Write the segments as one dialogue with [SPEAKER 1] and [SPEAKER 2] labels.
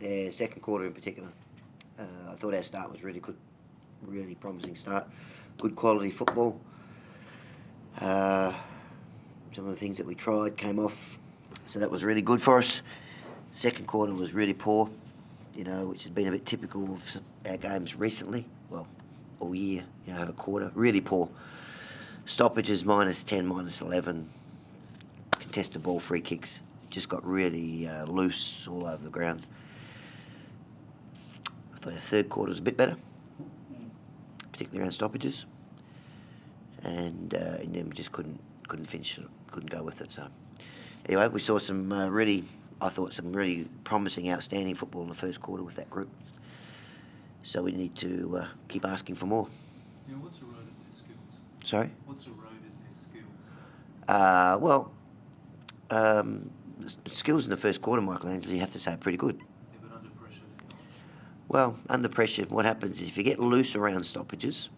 [SPEAKER 1] Yeah, second quarter in particular. I thought our start was really good, really promising start. Good quality football. Some of the things that we tried came off, so that was really good for us. Second quarter was really poor, which has been a bit typical of our games recently. Well, all year, over a quarter. Really poor. Stoppages -10, -11. Contested ball, free kicks. Just got really loose all over the ground. I thought our third quarter was a bit better, particularly around stoppages. And then we just couldn't finish it, couldn't go with it. So anyway, we saw some really promising, outstanding football in the first quarter with that group. So we need to keep asking for more.
[SPEAKER 2] Yeah, what's eroded their skills?
[SPEAKER 1] Sorry?
[SPEAKER 2] What's eroded their
[SPEAKER 1] skills? The skills in the first quarter, Michelangelo, you have to say are pretty good.
[SPEAKER 2] Yeah, but under pressure.
[SPEAKER 1] Well, under pressure, what happens is if you get loose around stoppages,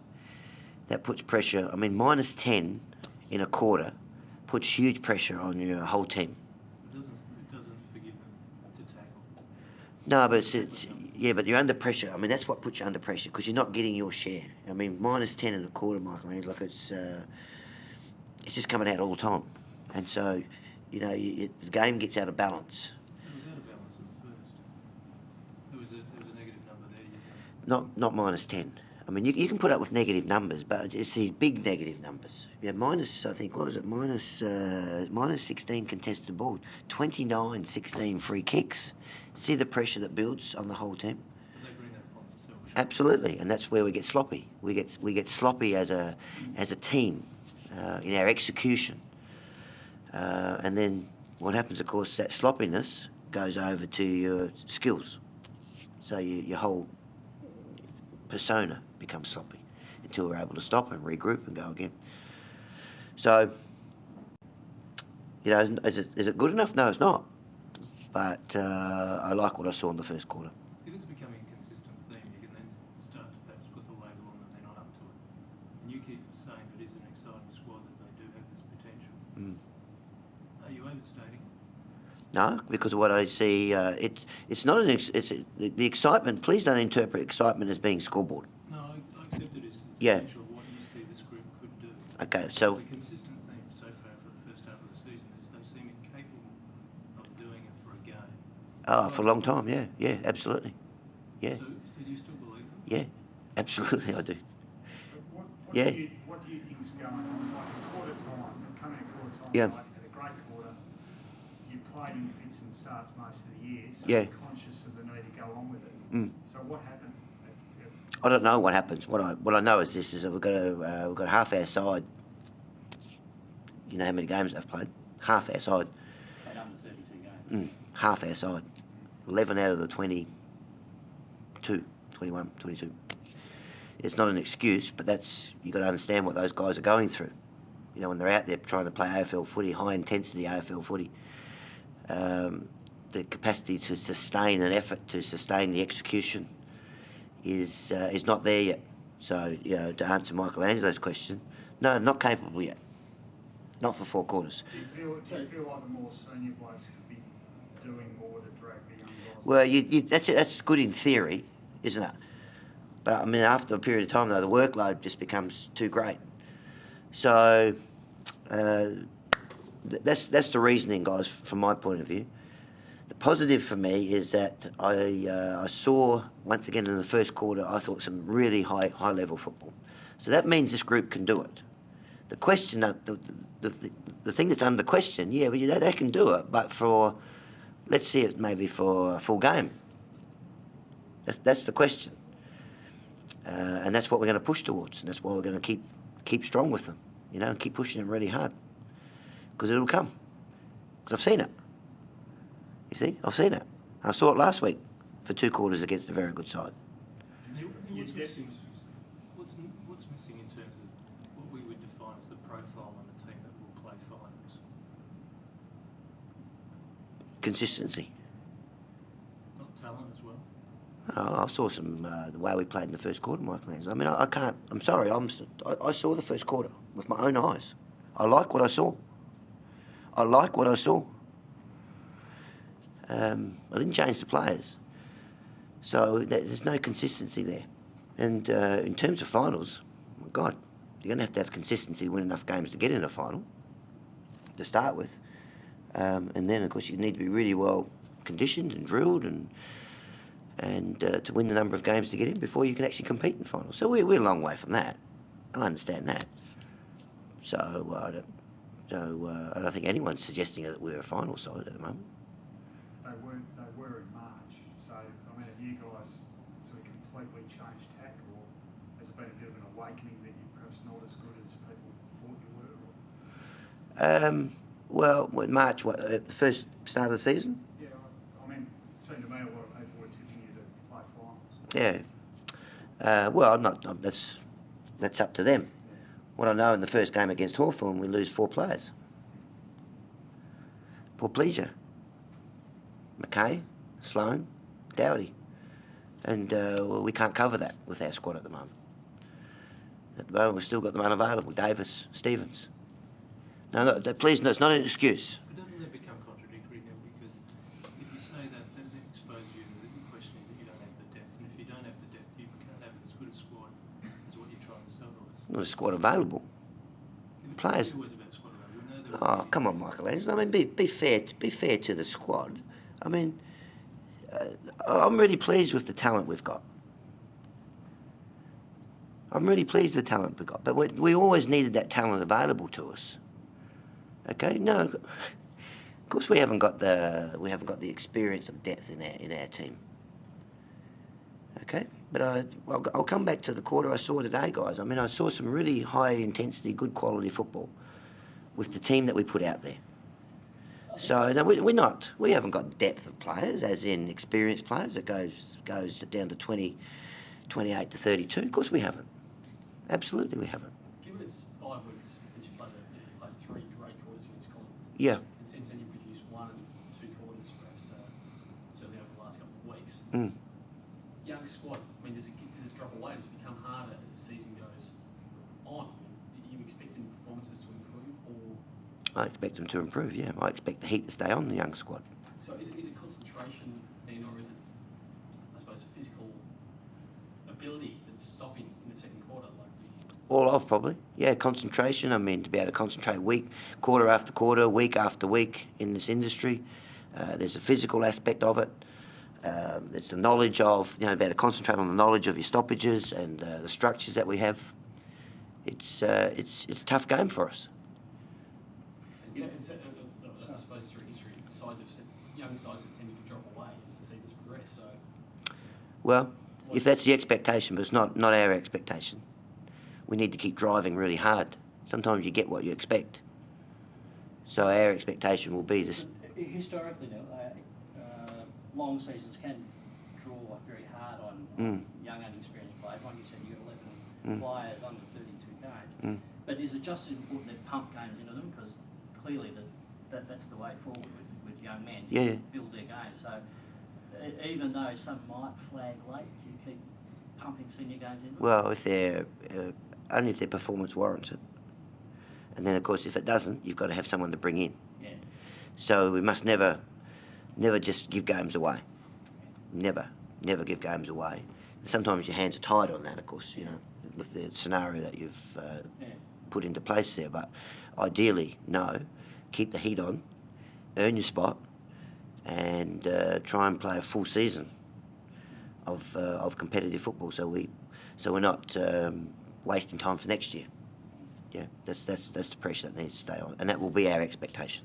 [SPEAKER 1] that puts pressure. I mean, -10 in a quarter puts huge pressure on your whole team.
[SPEAKER 2] It doesn't forgive them to tackle.
[SPEAKER 1] No, but but you're under pressure. I mean, that's what puts you under pressure because you're not getting your share. I mean, -10 in a quarter, Michelangelo, like it's just coming out all the time, and so the game gets out of balance.
[SPEAKER 2] It was out of balance at first. There was a negative number there.
[SPEAKER 1] Not -10. I mean, you can put up with negative numbers, but it's these big negative numbers. Yeah, I think, what was it? -16 contested ball, 29-16 free kicks. See the pressure that builds on the whole team?
[SPEAKER 2] But they bring that upon themselves.
[SPEAKER 1] Absolutely, and that's where we get sloppy. We get sloppy as a team in our execution. And then what happens, of course, that sloppiness goes over to your skills. So your whole persona becomes sloppy until we're able to stop and regroup and go again. So, is it good enough? No, it's not. But I like what I saw in the first quarter.
[SPEAKER 2] If it's becoming a consistent theme, you can then start to perhaps put the label on that they're not up to it. And you keep saying it is an exciting squad, that they do have this potential. Are you overstating?
[SPEAKER 1] No, because of what I see, it's not the excitement. Please don't interpret excitement as being scoreboard.
[SPEAKER 2] No, I accept it as the
[SPEAKER 1] Yeah.
[SPEAKER 2] potential of what you see this group could do.
[SPEAKER 1] Okay, so
[SPEAKER 2] The consistent theme so far for the first half of the season is they seem incapable of doing it for a game.
[SPEAKER 1] for a long time, yeah, absolutely, yeah,
[SPEAKER 2] So do you still believe them?
[SPEAKER 1] yeah, absolutely, I do.
[SPEAKER 3] But what
[SPEAKER 1] Yeah.
[SPEAKER 3] do you think's going on? Like in quarter time, coming in quarter time,
[SPEAKER 1] Yeah.
[SPEAKER 3] like had a great quarter. You played in fits and starts most of the year, so
[SPEAKER 1] Yeah.
[SPEAKER 3] you're conscious of the need to go on with it. So what happened?
[SPEAKER 1] I don't know what happens. What I know is this: is that we've got half our side. You know how many games they've played? Half our side.
[SPEAKER 4] Played under 32 games.
[SPEAKER 1] Half our side. 11 out of the 22, 21, 22. It's not an excuse, but you've got to understand what those guys are going through. When they're out there trying to play AFL footy, high intensity AFL footy, the capacity to sustain an effort, to sustain the execution, is not there yet. So, to answer Michelangelo's question, no, not capable yet. Not for 4 quarters.
[SPEAKER 3] Do you feel like the more senior blokes could be doing more to drag the young guys?
[SPEAKER 1] Well, that's good in theory, isn't it? But I mean, after a period of time, though, the workload just becomes too great. So that's the reasoning, guys, from my point of view. The positive for me is that I saw, once again in the first quarter, I thought some really high level football. So that means this group can do it. The question, the thing that's under question, they can do it, but let's see it maybe for a full game. That's the question. And that's what we're going to push towards, and that's why we're going to keep strong with them, and keep pushing them really hard, because it'll come. Because I've seen it. You see, I've seen it. I saw it last week for 2 quarters against a very good side.
[SPEAKER 2] What's missing in terms of what we would define as the profile on the team that will play finals?
[SPEAKER 1] Consistency.
[SPEAKER 2] Not talent as well?
[SPEAKER 1] I saw some the way we played in the first quarter, Michael. I mean, I can't. I'm sorry. I saw the first quarter with my own eyes. I like what I saw. I didn't change the players. So there's no consistency there. And in terms of finals, my God, you're going to have consistency to win enough games to get in a final to start with. And then, of course, you need to be really well conditioned and drilled and to win the number of games to get in before you can actually compete in finals. So we're a long way from that. I understand that. So I don't think anyone's suggesting that we're a final side at the moment.
[SPEAKER 3] They were in March. So, I mean, have you guys sort of completely changed tack, or has it been a bit of an awakening that you're perhaps not as good as people thought you were?
[SPEAKER 1] Well, with March, the first start of the season?
[SPEAKER 3] Yeah, I mean, it seemed to me a lot of people were tipping you to play finals.
[SPEAKER 1] Yeah. Well, I'm not. That's up to them. What I know in the first game against Hawthorn, we lose 4 players. Poor pleasure. McKay, Sloan, Dowdy. And we can't cover that with our squad at the moment. At the moment, we've still got them unavailable. Davis, Stevens. No, please, no, it's not an excuse.
[SPEAKER 2] But doesn't that become contradictory now? Because if you say that, then that exposes you to the questioning that you don't have the depth. And if you don't have the depth, you can't have as good a squad as what you're trying to sell to us.
[SPEAKER 1] Not a squad available. Players. Oh, come on, Michelangelo. I mean, be fair to the squad. I mean, I'm really pleased with the talent we've got. I'm really pleased with the talent we've got. But we always needed that talent available to us. Okay, no, of course we haven't got the experience of depth in our team. Okay, but I'll come back to the quarter I saw today, guys. I mean, I saw some really high intensity, good quality football with the team that we put out there. So no, we haven't got depth of players, as in experienced players that goes down to 20, 28 to 32. Of course we haven't. Absolutely, we haven't.
[SPEAKER 4] Given it's 5 weeks since you played 3 great quarters against Collingwood.
[SPEAKER 1] Yeah.
[SPEAKER 4] And since then you produced 1 and 2 quarters, perhaps, certainly over the last couple of weeks. Young squad, I mean, does it drop away? Does it become harder as the season goes on? Are you expecting performances to improve, or...?
[SPEAKER 1] I expect them to improve, yeah. I expect the heat to stay on the young squad.
[SPEAKER 4] So is it concentration then, or is it, I suppose, a physical ability that's stopping in the second quarter?
[SPEAKER 1] All of, probably. Yeah, concentration. I mean, to be able to concentrate quarter after quarter, week after week in this industry. There's a physical aspect of it. It's the knowledge of, be able to concentrate on the knowledge of your stoppages and the structures that we have. It's a tough game for us.
[SPEAKER 4] I suppose through history, young sides have tended to drop away as the seasons progress. So,
[SPEAKER 1] well, if that's the expectation, but it's not our expectation. We need to keep driving really hard. Sometimes you get what you expect. So our expectation will be to...
[SPEAKER 5] Historically, long seasons can draw very hard on young, inexperienced players. Like you said, you've got 11 players under 32 games. But is it just as important to pump games into them? Because clearly that's the way forward with young men.
[SPEAKER 1] Yeah.
[SPEAKER 5] Build their game. So even though some might flag late, you keep pumping senior games in them?
[SPEAKER 1] Well, only if their performance warrants it. And then, of course, if it doesn't, you've got to have someone to bring in.
[SPEAKER 5] Yeah.
[SPEAKER 1] So we must never just give games away. Never give games away. Sometimes your hands are tied on that, of course, with the scenario that you've put into place there. But ideally, no. Keep the heat on, earn your spot, and try and play a full season of competitive football. So we're not wasting time for next year. Yeah, that's the pressure that needs to stay on, and that will be our expectation.